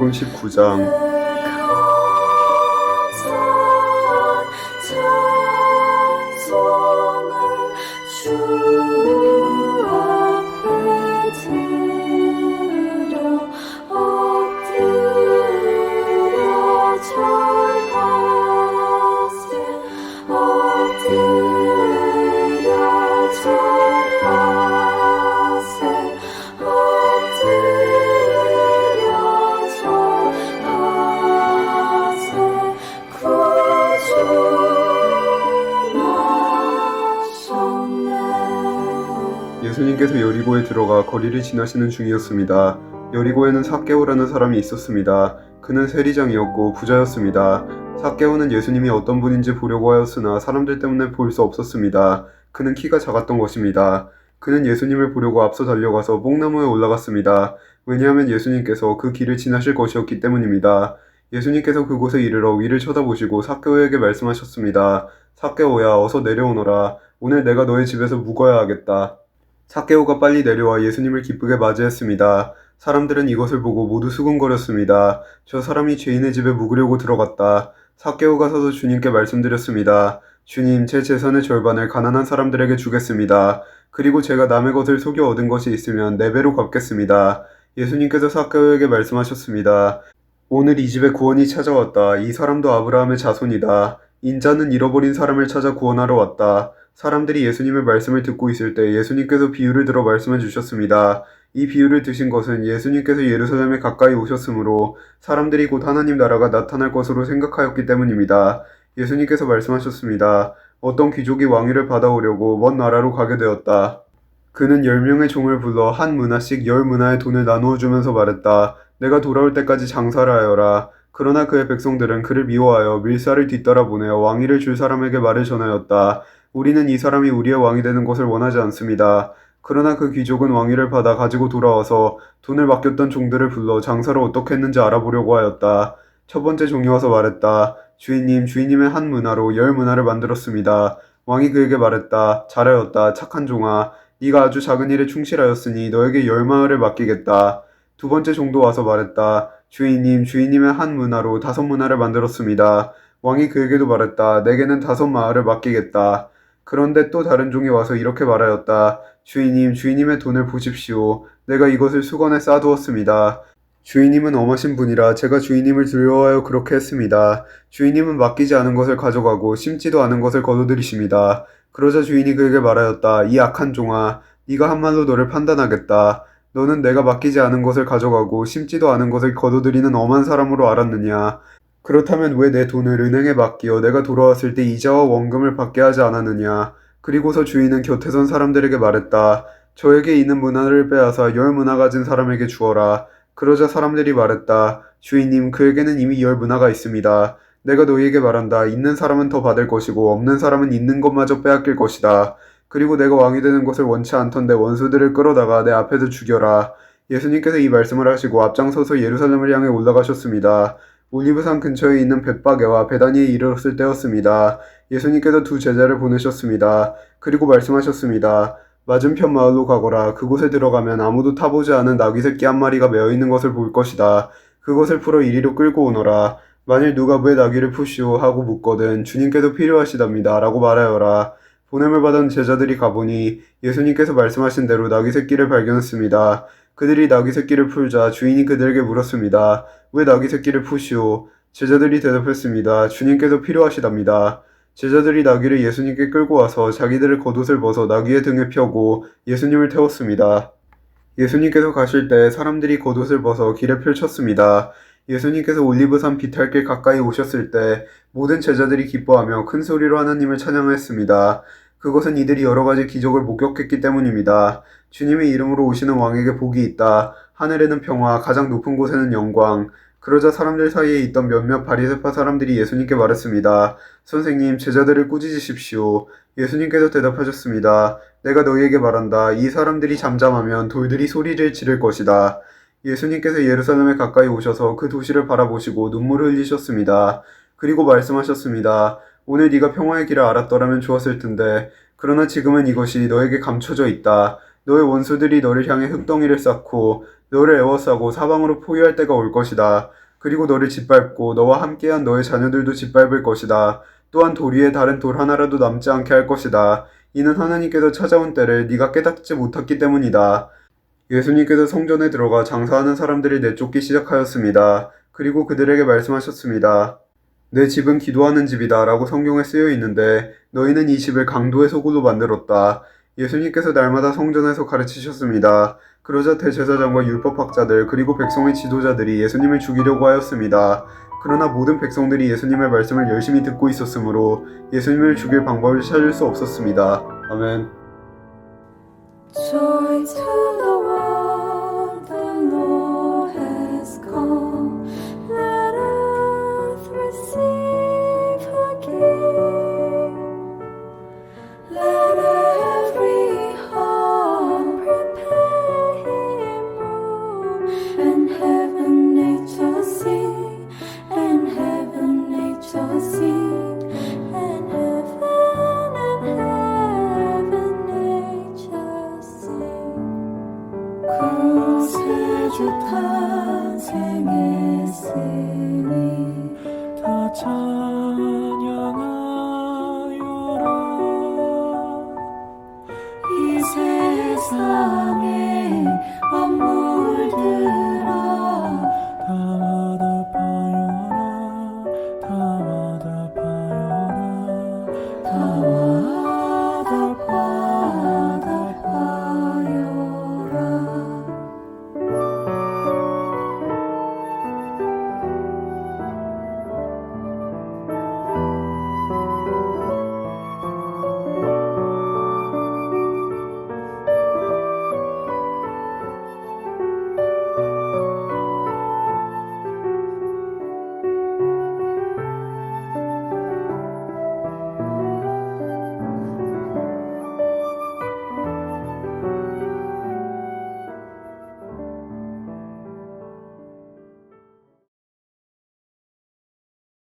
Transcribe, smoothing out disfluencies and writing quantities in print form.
마태복음 19장. 예수님께서 여리고에 들어가 거리를 지나시는 중이었습니다. 여리고에는 삭개오라는 사람이 있었습니다. 그는 세리장이었고 부자였습니다. 삭개오는 예수님이 어떤 분인지 보려고 하였으나 사람들 때문에 볼 수 없었습니다. 그는 키가 작았던 것입니다. 그는 예수님을 보려고 앞서 달려가서 뽕나무에 올라갔습니다. 왜냐하면 예수님께서 그 길을 지나실 것이었기 때문입니다. 예수님께서 그곳에 이르러 위를 쳐다보시고 삭개오에게 말씀하셨습니다. 삭개오야, 어서 내려오너라. 오늘 내가 너의 집에서 묵어야 하겠다. 삭개오가 빨리 내려와 예수님을 기쁘게 맞이했습니다. 사람들은 이것을 보고 모두 수군거렸습니다. 저 사람이 죄인의 집에 묵으려고 들어갔다. 삭개오가 서서 주님께 말씀드렸습니다. 주님, 제 재산의 절반을 가난한 사람들에게 주겠습니다. 그리고 제가 남의 것을 속여 얻은 것이 있으면 4배로 갚겠습니다. 예수님께서 삭개오에게 말씀하셨습니다. 오늘 이 집에 구원이 찾아왔다. 이 사람도 아브라함의 자손이다. 인자는 잃어버린 사람을 찾아 구원하러 왔다. 사람들이 예수님의 말씀을 듣고 있을 때 예수님께서 비유를 들어 말씀해 주셨습니다. 이 비유를 드신 것은 예수님께서 예루살렘에 가까이 오셨으므로 사람들이 곧 하나님 나라가 나타날 것으로 생각하였기 때문입니다. 예수님께서 말씀하셨습니다. 어떤 귀족이 왕위를 받아오려고 먼 나라로 가게 되었다. 그는 10명의 종을 불러 한 문화씩 10문화의 돈을 나누어 주면서 말했다. 내가 돌아올 때까지 장사를 하여라. 그러나 그의 백성들은 그를 미워하여 밀사를 뒤따라 보내어 왕위를 줄 사람에게 말을 전하였다. 우리는 이 사람이 우리의 왕이 되는 것을 원하지 않습니다. 그러나 그 귀족은 왕위를 받아 가지고 돌아와서 돈을 맡겼던 종들을 불러 장사를 어떻게 했는지 알아보려고 하였다. 첫 번째 종이 와서 말했다. 주인님, 주인님의 한 문화로 10문화를 만들었습니다. 왕이 그에게 말했다. 잘하였다. 착한 종아. 네가 아주 작은 일에 충실하였으니 너에게 10마을을 맡기겠다. 두 번째 종도 와서 말했다. 주인님, 주인님의 한 문화로 5문화를 만들었습니다. 왕이 그에게도 말했다. 내게는 5마을을 맡기겠다. 그런데 또 다른 종이 와서 이렇게 말하였다. 주인님, 주인님의 돈을 보십시오. 내가 이것을 수건에 싸두었습니다. 주인님은 엄하신 분이라 제가 주인님을 두려워하여 그렇게 했습니다. 주인님은 맡기지 않은 것을 가져가고 심지도 않은 것을 거둬들이십니다. 그러자 주인이 그에게 말하였다. 이 악한 종아, 네가 한 말로 너를 판단하겠다. 너는 내가 맡기지 않은 것을 가져가고 심지도 않은 것을 거둬들이는 엄한 사람으로 알았느냐. 그렇다면 왜 내 돈을 은행에 맡기어 내가 돌아왔을 때 이자와 원금을 받게 하지 않았느냐. 그리고서 주인은 곁에 선 사람들에게 말했다. 저에게 있는 문화를 빼앗아 10문화 가진 사람에게 주어라. 그러자 사람들이 말했다. 주인님, 그에게는 이미 10문화가 있습니다. 내가 너희에게 말한다. 있는 사람은 더 받을 것이고 없는 사람은 있는 것마저 빼앗길 것이다. 그리고 내가 왕이 되는 것을 원치 않던데 원수들을 끌어다가 내 앞에서 죽여라. 예수님께서 이 말씀을 하시고 앞장서서 예루살렘을 향해 올라가셨습니다. 올리브산 근처에 있는 벳바게와 베다니에 이르렀을 때였습니다. 예수님께서 2 제자를 보내셨습니다. 그리고 말씀하셨습니다. 맞은편 마을로 가거라. 그곳에 들어가면 아무도 타보지 않은 나귀 새끼 한 마리가 메어 있는 것을 볼 것이다. 그것을 풀어 이리로 끌고 오너라. 만일 누가 왜 나귀를 푸시오 하고 묻거든 주님께서 필요하시답니다 라고 말하여라. 보냄을 받은 제자들이 가보니 예수님께서 말씀하신 대로 나귀 새끼를 발견했습니다. 그들이 나귀 새끼를 풀자 주인이 그들에게 물었습니다. 왜 나귀 새끼를 푸시오? 제자들이 대답했습니다. 주님께서 필요하시답니다. 제자들이 나귀를 예수님께 끌고 와서 자기들의 겉옷을 벗어 나귀의 등에 펴고 예수님을 태웠습니다. 예수님께서 가실 때 사람들이 겉옷을 벗어 길에 펼쳤습니다. 예수님께서 올리브산 비탈길 가까이 오셨을 때 모든 제자들이 기뻐하며 큰 소리로 하나님을 찬양했습니다. 그것은 이들이 여러 가지 기적을 목격했기 때문입니다. 주님의 이름으로 오시는 왕에게 복이 있다. 하늘에는 평화, 가장 높은 곳에는 영광. 그러자 사람들 사이에 있던 몇몇 바리새파 사람들이 예수님께 말했습니다. 선생님, 제자들을 꾸짖으십시오. 예수님께서 대답하셨습니다. 내가 너희에게 말한다. 이 사람들이 잠잠하면 돌들이 소리를 지를 것이다. 예수님께서 예루살렘에 가까이 오셔서 그 도시를 바라보시고 눈물을 흘리셨습니다. 그리고 말씀하셨습니다. 오늘 네가 평화의 길을 알았더라면 좋았을 텐데 그러나 지금은 이것이 너에게 감춰져 있다. 너의 원수들이 너를 향해 흙덩이를 쌓고 너를 에워싸고 사방으로 포위할 때가 올 것이다. 그리고 너를 짓밟고 너와 함께한 너의 자녀들도 짓밟을 것이다. 또한 돌 위에 다른 돌 하나라도 남지 않게 할 것이다. 이는 하나님께서 찾아온 때를 네가 깨닫지 못했기 때문이다. 예수님께서 성전에 들어가 장사하는 사람들을 내쫓기 시작하였습니다. 그리고 그들에게 말씀하셨습니다. 내 집은 기도하는 집이다 라고 성경에 쓰여 있는데 너희는 이 집을 강도의 소굴로 만들었다. 예수님께서 날마다 성전에서 가르치셨습니다. 그러자 대제사장과 율법학자들 그리고 백성의 지도자들이 예수님을 죽이려고 하였습니다. 그러나 모든 백성들이 예수님의 말씀을 열심히 듣고 있었으므로 예수님을 죽일 방법을 찾을 수 없었습니다. 아멘. Joy to